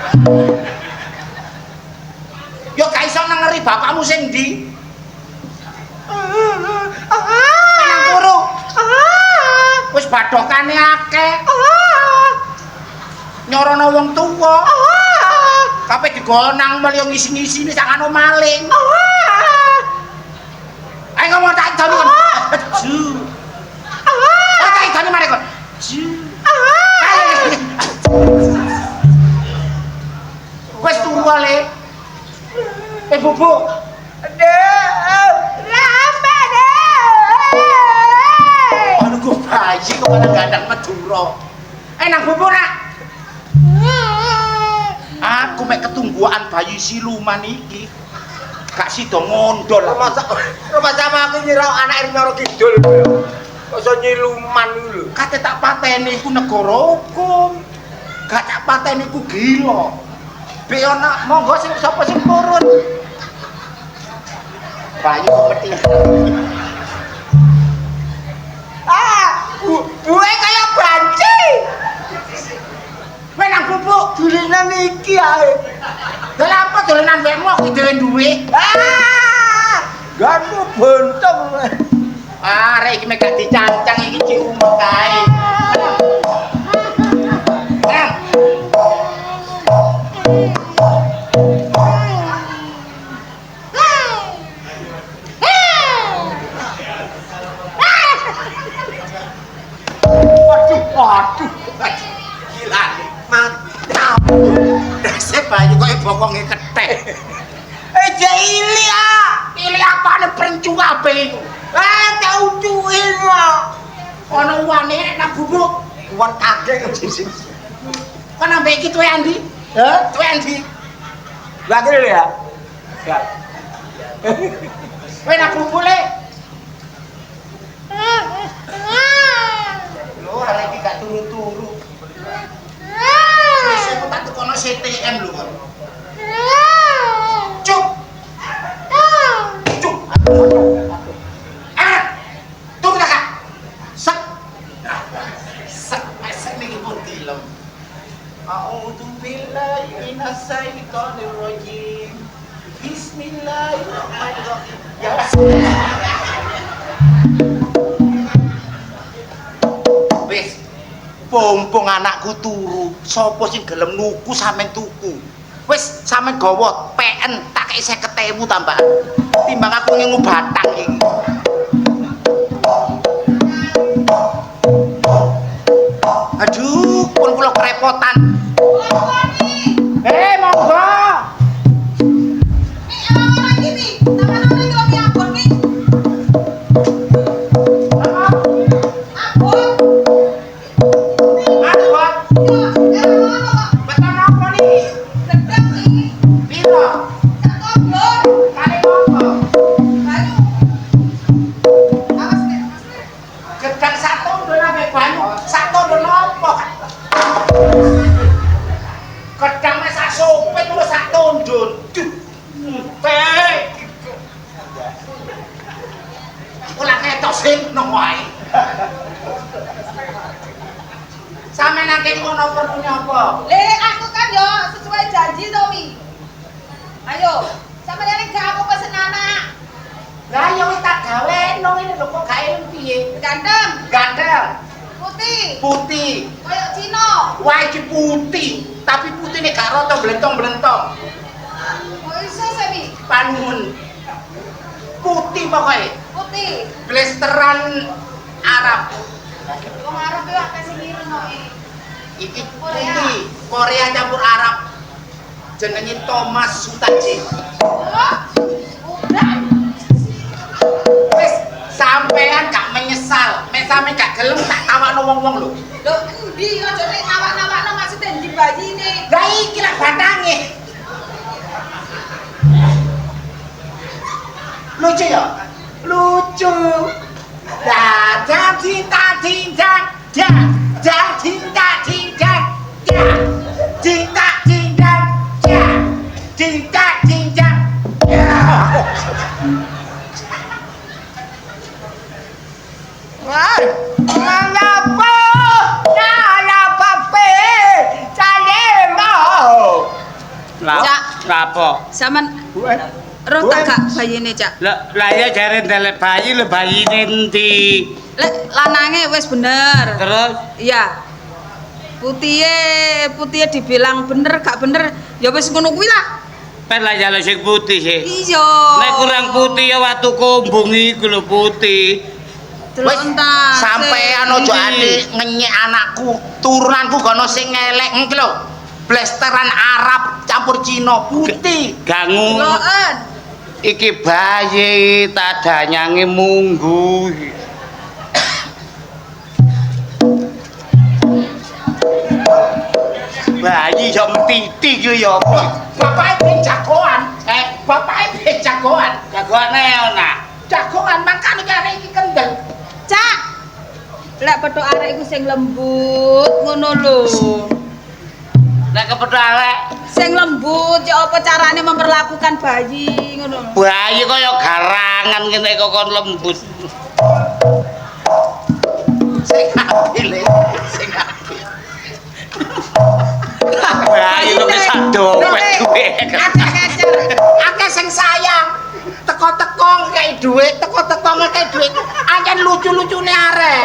Yo gak iso nengeri bapakmu sing ndi? Nang turu. Wis badhokane akeh. Nyorono wong tuwa. Kape digonang mel yo ngisi-ngisine sakano maling. Ayo ngomong tak idoni kon. Ju. Tak idoni mare kon. Ju. Wes turu ale. Bubu. Lambe deh. Anu ku bayi kok malah gandang Madura. Nang bubu nak. Aku mek ketungguan bayi siluman iki. Gak sida ngondol. Rumah sama aku nyira anak Nyoro Kidul kowe. Kok nyiluman lho. Kate tak pateni iku negara hukum. Gak tak pateni iku gila. Be ana monggo sing sapa sing purun. Bayi kok mati. Buwe kaya banci. Menang bubuk dolanan iki ae. Lah apa dolanan wekmu aku dhewe duwe? Ganmu bontong. Arek iki mek gak dicancang iki cek umur kae. Waduh. Gila. Mantap. Dasar bayi kok bokonge kethek. Ili ah. Ili apane prencu kabeh iku. Tak ucuin kok. Ana wane nang bubuk. Kuwat kake kejisi. Kan ambek iki tuwe andi? Tuwe andi. Lah kene ya. Ya. Kowe nang bubuk le. Lho, arek iki gak turu-turu. Wis aku tak tukono CTM lho kok. Cuk. Cuk. Tunggu tak kak. Sak. Sak niki pun dilem. A'udzu billahi minasyaitonir rajim. Bismillahirrahmanirrahim. Ya wis pompong anakku turu, sapa sing gelem nuku sampean tuku. Wis sampean gawa PN tak kei 50.000 tambahan. Timbang aku ngingu batang iki. Aduh, pun kula kerepotan. Monggo.
Ora iki Mi, sampeyan ora iki Mi abon Mi.
Sampe nang kene ngono perlune apa?
Aku kan yo sesuai janji to Mi. Ayo, sampeyan gak aku pesen anak.
Lah yo wis tak gawe nang ngene lho kok gak eling piye? Ganteng. Putih.
Kayak Cina.
Wah iki putih, tapi putihne gak rata blentong-blentong.
Kok iso sih Mi?
Panuwun. Putih pokoke. Blesteran Arab.
Wong Arab yo akeh sing ngirim kok.
Iki putih, Korea campur Arab. Jenenge Thomas Sutaji.
Udah.
Wis sampean gak menyesal, mek sampe gak gelem tak tawakno wong-wong lho.
Lho endi aja nek nawak-nawakno maksude ndi bayine.
Lah iki lah batange. Lucu ya? Lucu. Cinta ja. Jingkak jingdang ja. Jingkak jingdang ja. Wah, ngapa? Ngapa pe? Calemo.
Cak.
Lapo?
Sampean roh tak gak bayine, Cak?
Lah ya jare ndelek bayi lho bayine endi?
Lek lanange wis bener.
Terus
Iya. Putihe dibilang bener gak bener ya wis ngono kuwi lah.
pen lah jalo sing putih sih.
Iya.
Nek kurang putih ya watu kumbung iku lho putih.
Wis sampean aja ati ngenyek anakku. Turunanku gono sing elek iki lho. Blasteran Arab campur Cina putih.
Gangu.
Loen.
Iki bayi tadanyange munggu. Bayi yo mtiti ku yo.
Bapake ben jagoan. Bapake ben jagoan.
Jagoane ana.
Jagoan makane arek iki kendel.
Cak. Lek petuk arek iku sing lembut ngono lho.
Nek kepethuk arek
Sing lembut ya apa carane memperlakukan bayi ngono.
bayi kaya garangan ngene kok kon lembut.
Sing apik le, sing apik.
Bayi kok sak dompet duwe.
Akeh sing sayang. Teko-teko ngekei dhuwit, teko-teko ngekei dhuwit. Anjen lucu-lucune arek.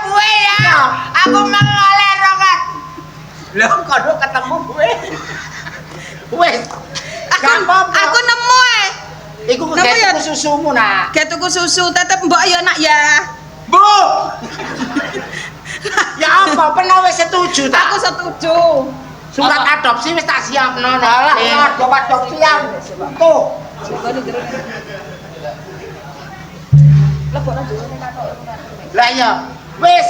Buwe ya. Aku mengoleh rokat. Lho kono ketemu buwe. Wes.
Aku nemu
Iku
Nemu ya?
kegetu susumu nak.
Get tuku susu tetep mbok ya nak ya.
Bu. Ya apa pernah wis setuju
Aku
tak?
setuju.
Surat adopsi wis tak siapno nek. Lah adopsian. Tuh.
Lebokno dhewe nek katok.
Lah iya. Wis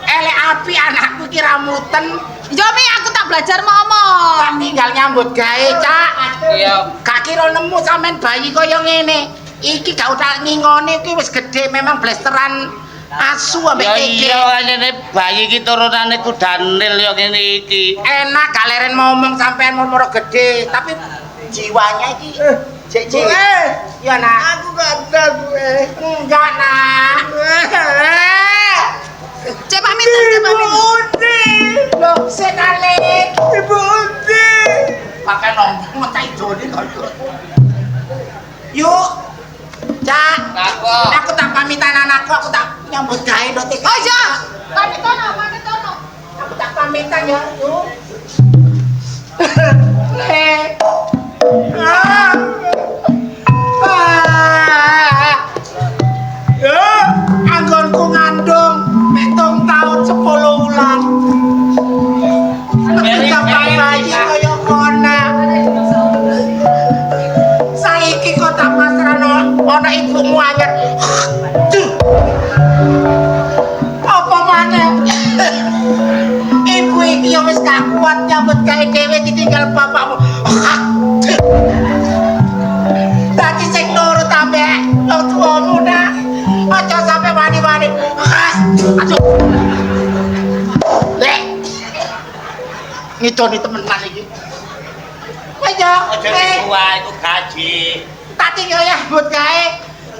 elek api anakku iki ramuten.
Yo Mi aku tak belajar
Tak
ngomong.
tinggal nyambut gawe, Cak.
Iya.
Gak kira nemu sampean bayi kaya ngene. Iki gak usah ngingoni iki wis gede memang blasteran asu ambek
Ya
keke.
iya ngene bayi iki turunane kudanil ya ngene iki.
Enak gak leren ngomong sampean moro gede, tapi jiwanya iki cek. Ya nak. Aku gak ada gue. Enggak nak.
Cek pamitan, cek pamitan.
Loh, sekali. Ibu Uti. Pakai ngomong tak idoni kok. Yuk. Cak.
Apa?
Aku tak pamitan anakku, aku tak nyambut gawe do TK.
Oh iya. Pamitono.
Aku tak pamitan ya, yuk. Ah. Anggonku ngandung 7 tahun 10 bulan. Sampai bayi kaya kona. Saiki kok tak pasrahno ana ibumu anyar. Duh. Apa maneh? Ibu iki ya wis gak kuat nyambut gawe dhewe ditinggal bapakmu. Dadi sing nurut ambek tuamu nak. Aja sampe wani-wani. Aduh. Lek. Ngidoni temenan iki. Ayo.
Aja disuwah iku gaji.
Tak tinggal ya buat gawe.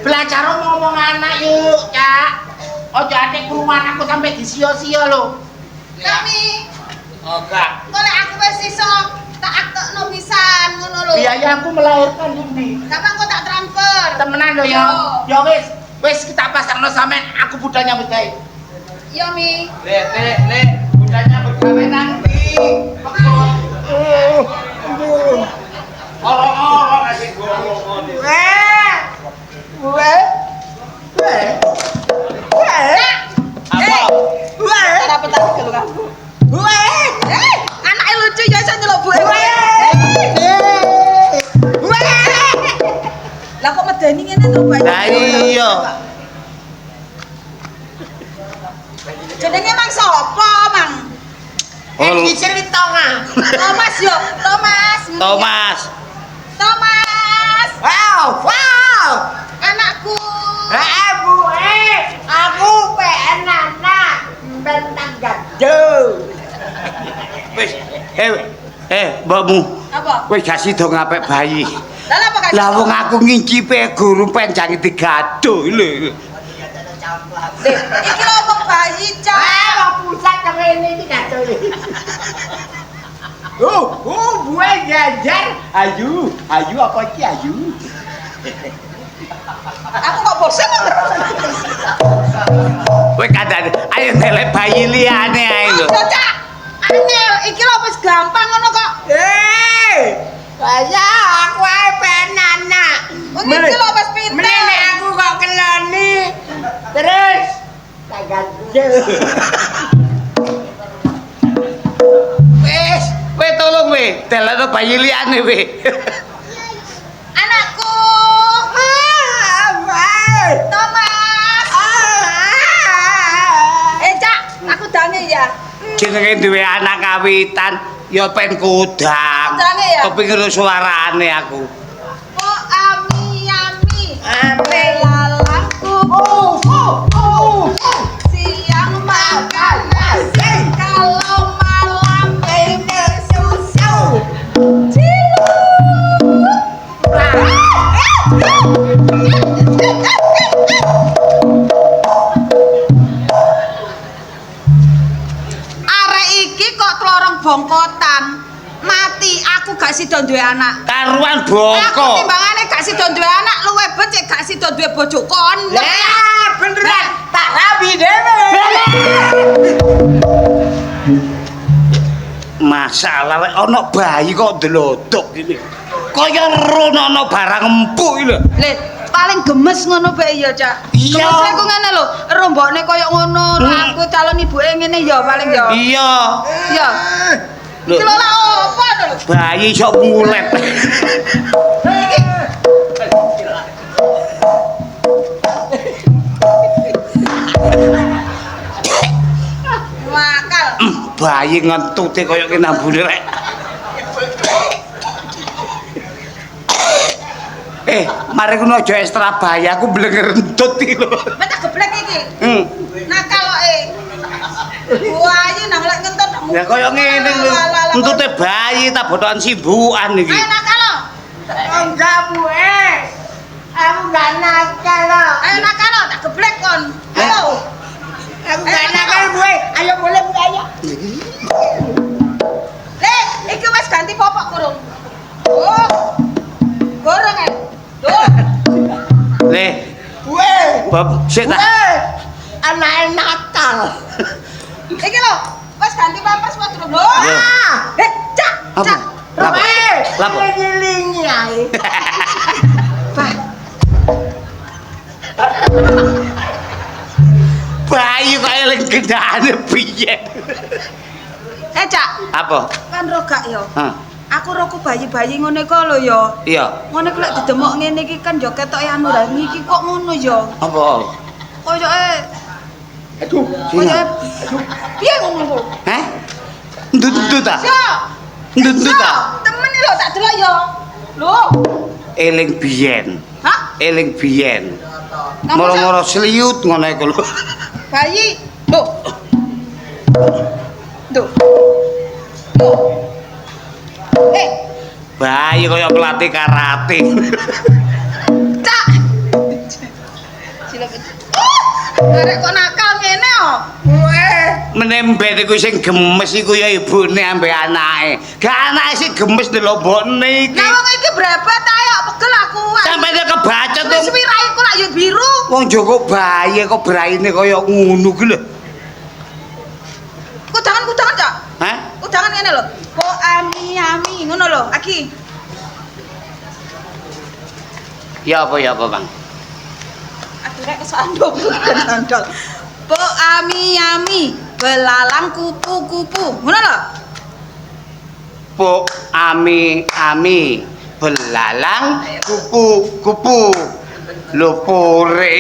Belajar ngomong anak yuk, Cak. Ojo ate kruman aku sampai disio-sio lho.
Kami
Oh gak.
golek aku wis iso tak aktekno pisan ngono lho.
Biaya aku melahirkan ini.
Gampang kok tak transfer.
Temenan lho ya. Ya wis kita pasangno sampean aku budal nyambut gawe.
Yo Mi.
Lek, budanya bergawe nanti. Orang-orang kasih ngomong. Apa?
Kenapa tak gelo kamu? Anake lucu ya iso nyeluk buke. Lah kok medeni ngene to, Mbak?
Lah iya.
Jenenge Mang sapa, Mang?
Iki cerita nga.
Thomas yo, Thomas. Thomas.
Wow.
Anakku.
Bu, aku pengen anak bentang gado.
Wis mbokmu.
Apa?
Wis gak sida ngapik bayi.
Lah apa kan?
Lah wong aku ngincipe guru penjange digaduh lho.
Iki lho wong bayi, Cak.
Wong pusat kene iki kacau iki. Buwe jajar. Ayu apa iki ayu?
Aku kok bosen terus.
Kowe kandhane ayo nelek bayi liyane ae lho.
Ayo, Cak. Angel, iki lho wis gampang ngono kok.
Saya aku ae pengen anak.
Iki lho wis pinter.
Menene aku kok keloni. Terus tak ganjel.
Kowe tolong kowe, delokno bayi liyane kowe.
Anakku. Thomas. Cak, aku dange ya.
Jenenge duwe anak kawitan ya pen kodang.
Kodhange ya?
Kepengin suarane aku.
Oh, ami.
Ame.
Lalangku. Siang makan nasi. Kalau malam minum susu. Arek iki kok telorong bongkotan. Mati aku gak sida duwe anak.
Karuan
Aku
bongko.
timbangane gak sida duwe anak luwih becik gak sida duwe bojo kon.
Lah beneran tak rabi dhewe.
Masalah lek ana bayi kok ndelodok ngene. Kaya rono ana barang empuk iki lho.
Le, paling gemes ngono bae ya, Cak.
Iya.
Gemese ku ngene lho, rombone koyo ngono, aku calon ibuke ngene ya paling ya.
Iya.
Ya.
Lho,
Iki lho lah apa to lho?
bayi sok mulet.
Wakal.
Bayi ngentute kaya kena ambune rek. Mari kono aja ekstra bayi aku blenger entut iki lho.
Meta geblek iki. Nakal kok Wah, iki nang lek ngentut.
Ya kaya ngene lho. Entute bayi tak botokan simbukan iki.
Ayo nakal lo.
Enggak buwe. Aku enggak nakal loh.
Ayo nakal lo, tak geblek kon. Ayo.
Aku enggak nakal buwe. Ayo boleh buka ayo.
Le, iki wis ganti popok kurung. Oh. Gorong e. Duh.
Le,
Buwe.
bab sik tak.
Buwe. Anake nakal.
Iki lho, wis ganti pampas wis durung.
Iya.
Cak,
Apa?
cak.
Lapo? Lapo?
Lingi ae.
Bah,
Bayi kok eling gendane piye?
Cak.
Apa?
Kan ro gak yo.
Hah.
Aku ro ku bayi-bayi ngene kok lho yo.
Iya.
Ngene ku lek didemok ngene iki kan yo ketoke anu ra iki kok ngono yo.
Apa?
Koyoke
Aduh.
koyoke piye ngono lho?
Hah? Ndut-ndut ta?
Yo.
Ndut-ndut ta?
Temen iki lho tak delok yo. Lho.
Eling biyen.
Hah?
Eling biyen.
Kamu
Moro-moro seliut ngono iku lho.
bayi. Lho. Duh. Lho.
Bayi kaya pelatih karate.
Cak. Cilok. Arek kok nakal ngene yo.
Buwe.
Menembet iku sing gemes iku ya ibune ambek anake. Gak anake sing gemes ndelombokne iki.
Lah wong iki brepet ae kok pegel aku.
Sampai dia kebacot
Wis
tuh.
wiraiku lak yo biru.
Wong Joko bayi kok braine kaya ngono ku lho.
Kudangan Cak.
Hah?
Kudangan ngene lho. Kok ami ngono lho. Aki.
Ya apa Bang?
Aduh rek kesandung sandal. Po ami belalang kupu-kupu. Ngono lho.
Po ami belalang kupu-kupu. Lho pore.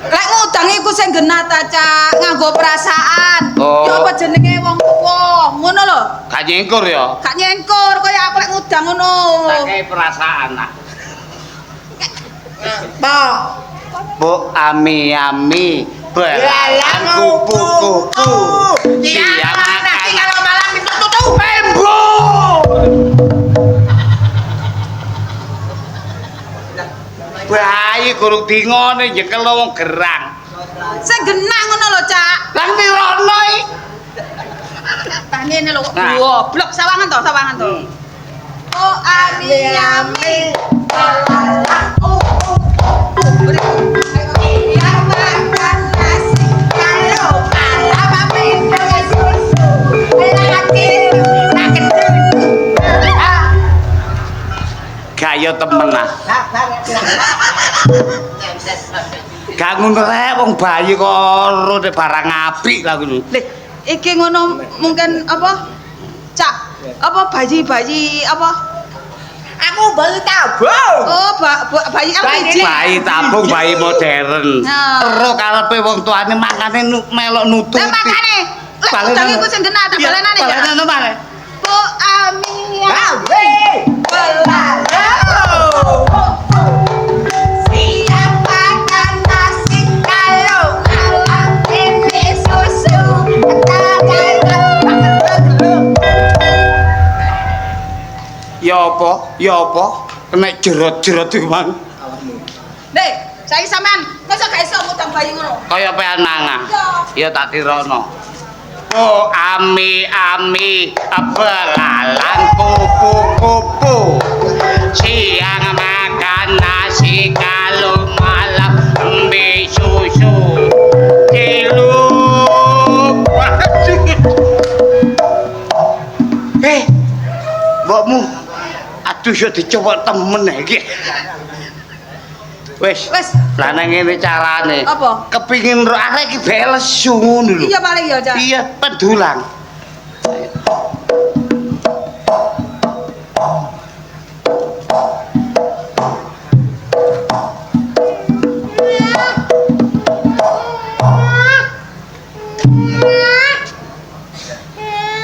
Lek ngudang iku sing genah ta, Cak, nganggo perasaan.
Oh.
Ya apa jenenge wong tuwa. Ngono lho.
Gak nyengkur ya.
Gak nyengkur kaya aku lek ngudang ngono.
Tak kei perasaan nak. Po ami belalang kupu-kupu. Siang
Nanti
makan.
kalau malam itu tutup.
bayi gurung dingone nyekel wong gerang.
Sing genah ngono lho, Cak.
Lan pirono iki?
Tak ngene lho,
Nah.
goblok sawangan to, sawangan to. Oh ami ami, lalala oh oh oh. Yang makan nasi kalau malam ami dengan susu, lagi makan
Gaya temen ah. Gak ngono rek wong bayi karo barang apik lah ngono.
Lih, iki ngono mungkin apa? Cak, apa bayi-bayi apa?
Aku bayi tabung.
Oh, bayi LPG.
Bayi tabung, bayi modern.
Nah.
Ero karepe wong tuane makane melok nututi.
Lah makane, lek udange ku sing genah ada balenane ya.
Balenane mana?
Po ami
Bawe.
belala. Siap makan nasi kalau malam ini susu.
Ya apa? Ya apa? Nek jerot-jerot iki mang.
Nih, saiki sampean masa gak iso ngutang bayi ngono.
Kaya peananga. Ya tak tirono. Oh ami ami belalang kupu-kupu. Siang makan nasi kalau malam ambil susu. Cilup. Mbokmu. Aduh iso dicoba temen iki. Wis.
Wis.
Lah nang ngene carane.
Apa?
Kepingin ro arek iki belesu ngono lho.
Iya paling ya, Cak.
Iya, pedulang.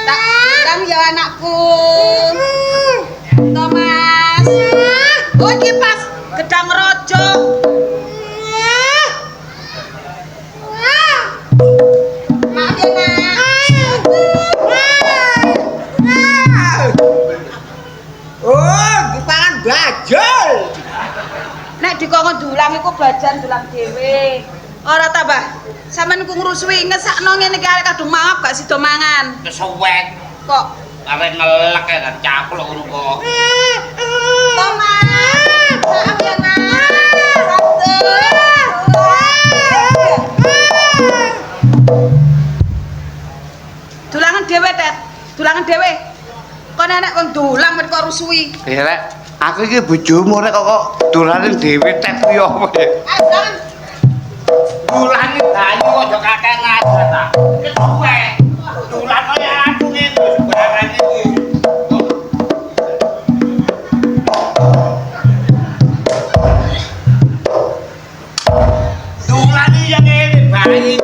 Tak bilang ya anakku. Thomas. Oh, iki pas gedang rojo. Maaf ya, Nak.
Oh, dipangan bajul.
Nek dikongkon dulang iku bajan dulang dhewe. Ora ta, Mbah? Sampeyan ku ngrusui ngesakno ngene iki arek kadung maaf gak sida mangan.
Kesuwek.
Kok
Arek ngelek ya caplok ngono kok.
Thomas, maaf ya, Nak. Dulangan dhewe, Tet. Dulangan dhewe. Kon enek wong dulang men kok rusui.
Ya rek, aku iki bojomu rek kok dolanen dhewe tet yo apa ya.
Ayo dulangan.
Dulane bayi kok yo kakek ngajar ta. Kesuwek. Dulan kaya aku ngene sembarang iki. Dulane yang ngene bayi.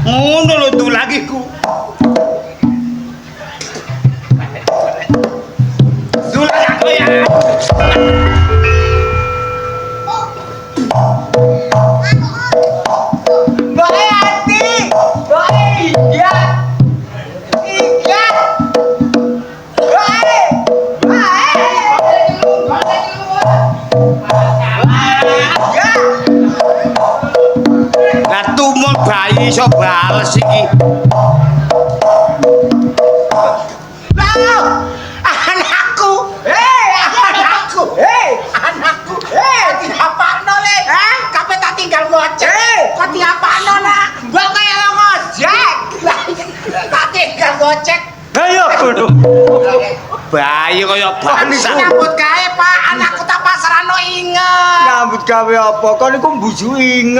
Ngono lho dulagiku. Dulang aku ya.
Mbok Ati. Mbok iya. Iya. Bae. Ya.
Lah tumon bayi iso bales iki.
Lah, anakku. Anakku. Anakku. Diapakno le. Kabeh tak tinggal gojek. Kok diapakno lah? Mbok kaya lo ngojek. Tak tinggal gojek.
Ayo kudu.
Bayi kaya bangsa.
Nyambut gawe, Pak. Anakku tak pasrano inget.
Nyambut gawe apa? Kon iku mbujui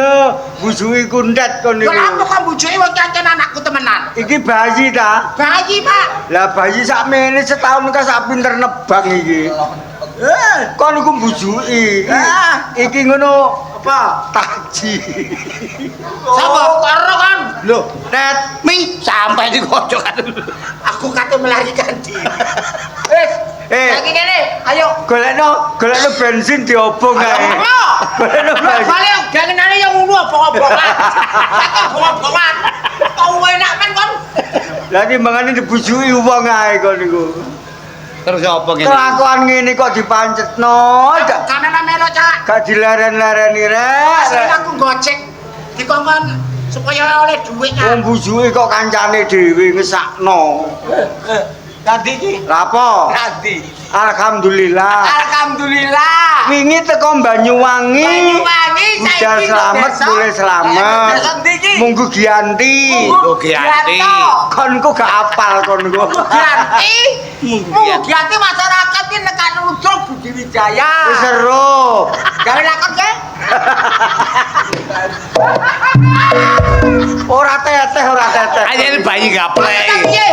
mbujui kundet kon
Lha apa
niku.
kok bujuke wong cancen anakku temenan?
Iki bayi ta?
Bayi, Pak.
Lah bayi sakmene setahun ka sak pinter nebang iki. Kon iku mbujui. Iki ngono apa? Taji.
Sapa karo kan?
Loh, Tet,
Mi sampai di kocokan.
Aku kate melarikan diri. Lagi kene, ayo.
golekno bensin diobong ae. Golekno bensin.
Balik gangenane yang ngono apa-apaan. Apa-apaan. Tau enak men kon.
Lah timbangane dibujui wong ae kon niku.
Terus apa ngene?
Kelakuan ngene kok dipancetno.
Kanana melo, Cak.
Gak dileren-lereni
Asli
rek.
aku gocek dikongkon supaya oleh duit
Wong bujuke kok kancane dhewe ngesakno.
Nanti iki.
Lapo?
Nanti.
Alhamdulillah.
Alhamdulillah.
Wingi teko Banyuwangi.
Banyuwangi
Budal selamat, boleh selamat. Munggu Gianti.
Munggu Gianti.
Kon ku gak apal kon ku.
Gianti. Munggu Gianti masyarakat iki nekan Udul Budi Wijaya.
Wis seru.
Gawe lakon ke?
Ora teteh, ora teteh.
Aja ini bayi gaplek.
Piye?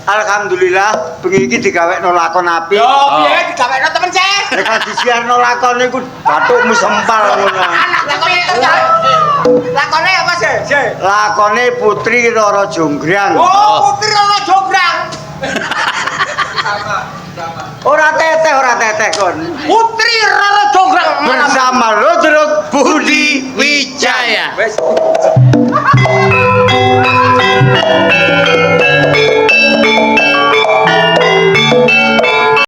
Alhamdulillah bengi iki digawekno lakon apik.
Yo, piye digawekno temen cek?
Nek disiarno lakon iku bathukmu sempal ngono.
Lakone itu ya. Lakone apa sih?
Lakone Putri Roro Jonggrang.
Oh, Putri Roro Jonggrang.
Ora teteh kon.
Putri Roro Jonggrang
Bersama Rodro
Budi Wijaya.
Wes.